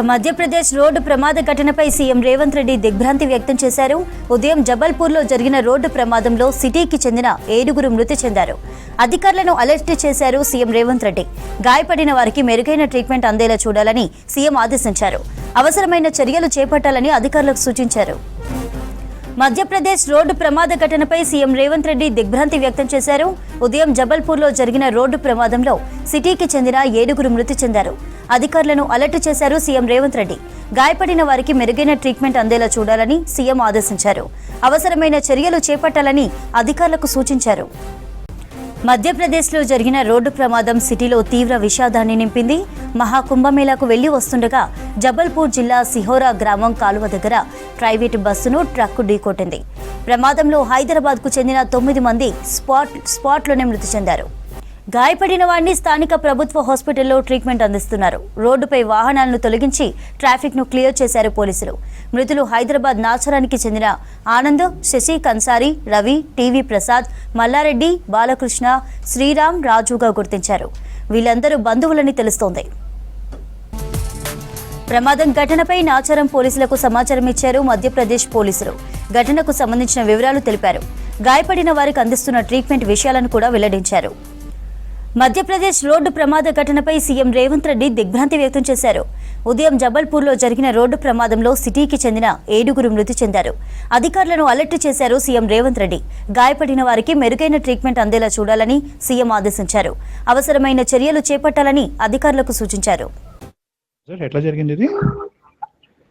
Madhya Pradesh road ప్రమాద ఘటనపై CM Revanth Reddy దిగ్భ్రాంతి వ్యక్తం చేశారు. ఉదయం జబల్పూర్లో జరిగిన రోడ్డు ప్రమాదంలో సిటీకి చెందిన 7 మృతి చెందారు. అధికారులను అలర్ట్ చేశారు సీఎం రేవంత్ రెడ్డి. గాయపడిన వారికి మెరుగైన ట్రీట్మెంట్ అందేలా చూడాలని సీఎం ఆదేశించారు. అవసరమైన చర్యలు చేపట్టాలని అధికారులకు సూచించారు. మధ్యప్రదేశ్ రోడ్డు ప్రమాద ఘటనపై సీఎం రేవంత్ రెడ్డి దిగ్భ్రాంతి వ్యక్తం చేశారు. ఉదయం జబల్పూర్లో జరిగిన రోడ్డు ప్రమాదంలో సిటీకి చెందిన 7 మృతి చెందారు. అధికారులను అలర్ట్ చేశారు సీఎం రేవంత్ రెడ్డి. గాయపడిన వారికి మెరుగైన ట్రీట్మెంట్ అందేలా చూడాలని సీఎం ఆదేశించారు. అవసరమైన చర్యలు చేపట్టాలని అధికారులకు సూచించారు. మధ్యప్రదేశ్లో జరిగిన రోడ్డు ప్రమాదం సిటీలో తీవ్ర విషాదాన్ని నింపింది. మహాకుంభమేళాకు వెళ్లి వస్తుండగా జబల్పూర్ జిల్లా సిహోరా గ్రామం కాలువ దగ్గర ప్రైవేటు బస్సును ట్రక్కు ఢీకొట్టింది. ప్రమాదంలో హైదరాబాద్కు చెందిన 9 మంది స్పాట్లోనే మృతి చెందారు. గాయపడిన వారిని స్థానిక ప్రభుత్వ హాస్పిటల్లో ట్రీట్మెంట్ అందిస్తున్నారు. రోడ్డుపై వాహనాలను తొలగించి ట్రాఫిక్ ను క్లియర్ చేశారు పోలీసులు. మృతులు హైదరాబాద్ నాచరానికి చెందిన ఆనంద్, శశి కన్సారి, రవి, టీవీ ప్రసాద్, మల్లారెడ్డి, బాలకృష్ణ, శ్రీరామ్, రాజుగా గుర్తించారు. వీళ్ళందరూ బంధువులని తెలుస్తోంది. ప్రమాదం ఘటనపై నాచారం పోలీసులకు సమాచారం ఇచ్చారు మధ్యప్రదేశ్ పోలీసులు. ఘటనకు సంబంధించిన వివరాలు తెలిపారు. గాయపడిన వారికి అందిస్తున్న ట్రీట్మెంట్ విషయాలను కూడా వెల్లడించారు. మధ్యప్రదేశ్ రోడ్డు ప్రమాద ఘటనపై సీఎం రేవంత్ రెడ్డి దిగ్భ్రాంతి వ్యక్తం చేశారు. ఉదయం జబల్పూర్లో జరిగిన రోడ్డు ప్రమాదంలో సిటీకి చెందిన 7 మృతి చెందారు. అధికారులను అలర్ట్ చేశారు సీఎం రేవంత్ రెడ్డి. గాయపడిన వారికి మెరుగైన ట్రీట్మెంట్ అందేలా చూడాలని సీఎం ఆదేశించారు. అవసరమైన చర్యలు చేపట్టాలని అధికారులకు సూచించారు. ఎట్లా జరిగింది ఇది?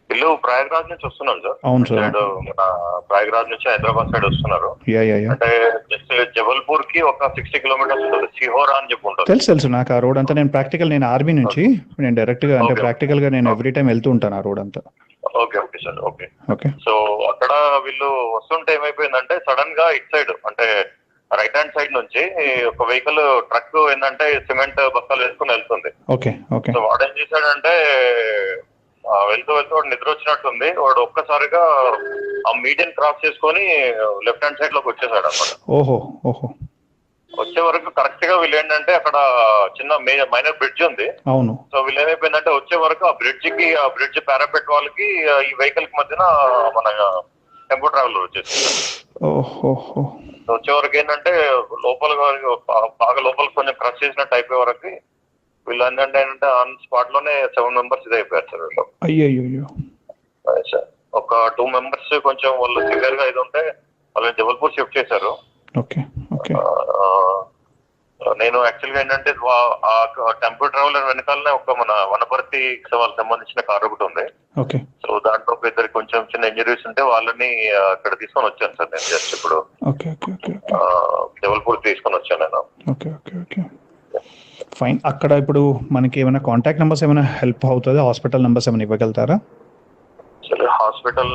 వీళ్ళు ప్రయాగ్రాజ్ నుంచి వస్తున్నారు సార్. అవును సార్. మన ప్రయాగ్రాజ్ నుంచి హైదరాబాద్ సైడ్ వస్తున్నారు. అంటే జస్ట్ జబల్పూర్ కి ఒక 60 కిలోమీటర్స్ ఉంటుంది. సిహోరా అని చెప్పి ఉంటుంది. తెలుసు నాకు ఆ రోడ్ అంతా. నేను ఆర్మీ నుంచి నేను డైరెక్ట్ గా అంటే ప్రాక్టికల్ గా నేను ఎవ్రీ టైం వెళ్తూ ఉంటాను ఆ రోడ్ అంతా. Okay sir. ఓకే. సో అక్కడ వీళ్ళు వస్తుంటే ఏమైపోయిందంటే సడన్ గా ఇట్ సైడ్ అంటే రైట్ హ్యాండ్ సైడ్ నుంచి ఒక వెహికల్ ట్రక్ ఏంటంటే సిమెంట్ బస్తాలు వేసుకుని వెళ్తుంది. సో వాడు ఏం చేశాడంటే వెళ్తూ వాడు నిద్ర వచ్చినట్టుంది. వాడు ఒక్కసారిగా ఆ మీడియన్ క్రాస్ చేసుకొని లెఫ్ట్ హ్యాండ్ సైడ్ లోకి వచ్చేసాడు అన్నమాట. వచ్చే వరకు కరెక్ట్ గా వీళ్ళు ఏంటంటే అక్కడ చిన్న మైనర్ బ్రిడ్జ్ ఉంది. అవును. సో వీళ్ళు ఏమైపోయిందంటే వచ్చే వరకు ఆ బ్రిడ్జ్ పారాపెట్ వాళ్ళకి ఈ వెహికల్ కి మధ్యన మన టెంపో ట్రావెలర్ వచ్చేసింది. వచ్చే వరకు ఏంటంటే బాగా లోపలికి కొంచెం క్రష్ చేసినట్టు అయిపోయే వరకు వీళ్ళు ఏంటంటే ఆన్ స్పాట్ లోనే 7 మెంబర్స్ ఇది అయిపోయారు సార్. వీళ్ళు ఒక 2 మెంబర్స్ కొంచెం వాళ్ళు సివియర్ గా ఇది ఉంటే వాళ్ళని జబల్పూర్ షిఫ్ట్ చేశారు. నేను యాక్చువల్ గా ఏంటంటే ఆ టెంపో ట్రావెలర్ వెనకాలనే ఒక మన వనపర్తి వాళ్ళకి సంబంధించిన కార్ ఒకటి ఉంది. సో దాంట్లో ఇద్దరికి కొంచెం చిన్న ఇంజరీస్ ఉంటే వాళ్ళని అక్కడ తీసుకొని వచ్చాను సార్. నేను జస్ట్ ఇప్పుడు జబల్పూర్ తీసుకొని వచ్చాను నేను. ఫైన్. అక్కడ ఇప్పుడు మనకి ఏమైనా కాంటాక్ట్ నెంబర్స్ ఏమైనా హెల్ప్ అవుతుంది? హాస్పిటల్ నెంబర్స్ ఏమైనా ఇవ్వగలుగుతారా? హాస్పిటల్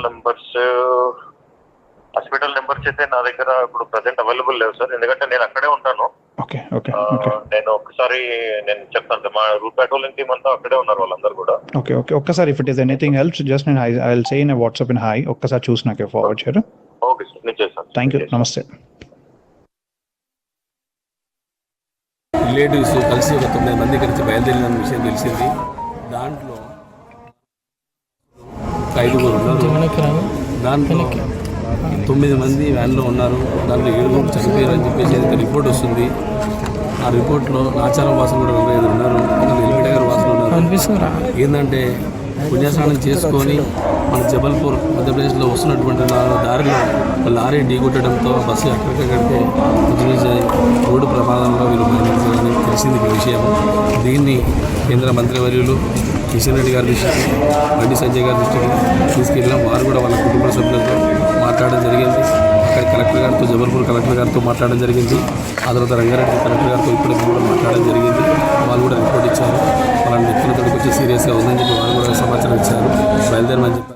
నెంబర్స్ అయితే నా దగ్గర ఇప్పుడు ప్రెసెంట్ అవైలబుల్ లేవు సార్. ఎందుకంటే నేను అక్కడే ఉంటాను. నేను ఒకసారి నేను చెప్తాను. మా రూట్ పెట్రోలింగ్ టీమ్ అంతా అక్కడే ఉన్నారు వాళ్ళందరూ కూడా. ఒక్కసారి if it is anything else just నేను I will say in WhatsApp in hi. ఒక్కసారి చూసి నాకు ఫార్వర్డ్ చేయరు. ఓకే సార్, నేను చేస్తాను. Thank you. నమస్తే. రిలేటివ్స్ కలిసి ఒక 9 మంది కలిసి బయలుదేరిన విషయం తెలిసింది. దాంట్లో 5 ఉన్నారు. దాంట్లో 9 మంది వ్యాన్లో ఉన్నారు. దాంట్లో 7 చనిపోయారని చెప్పేసి రిపోర్ట్ వస్తుంది. ఆ రిపోర్ట్లో నాచారం వాసులు కూడా 25 ఉన్నారు. ఎలిమిటగర్ వాసులు ఉన్నారు. ఏంటంటే పుణ్యస్నానం చేసుకొని మన జబల్పూర్ మధ్యప్రదేశ్లో వస్తున్నటువంటి దారిలో లారీ ఢీకొట్టడంతో బస్సు ఎక్కడికక్కడికే రోడ్డు ప్రమాదంలో వీళ్ళు మరణించారని తెలిసింది విషయం. దీన్ని కేంద్ర మంత్రివర్యులు కిషన్ రెడ్డి గారి దృష్టికి, బండి సంజయ్ గారి దృష్టికి తీసుకెళ్ళాం. వారు కూడా వాళ్ళ కుటుంబ సభ్యులతో మాట్లాడడం జరిగింది. అక్కడ కలెక్టర్ గారితో, జబల్పూర్ కలెక్టర్ గారితో మాట్లాడడం జరిగింది. ఆ తర్వాత రంగారెడ్డి కలెక్టర్ గారితో ఇప్పటికి కూడా మాట్లాడడం జరిగింది. వాళ్ళు కూడా రిపోర్ట్ ఇచ్చారు. వాళ్ళని ఎత్తున తోడికి వచ్చి సీరియస్గా ఉందని చెప్పి వాళ్ళు కూడా సమాచారం ఇచ్చారు. బయలుదేరమని చెప్పారు.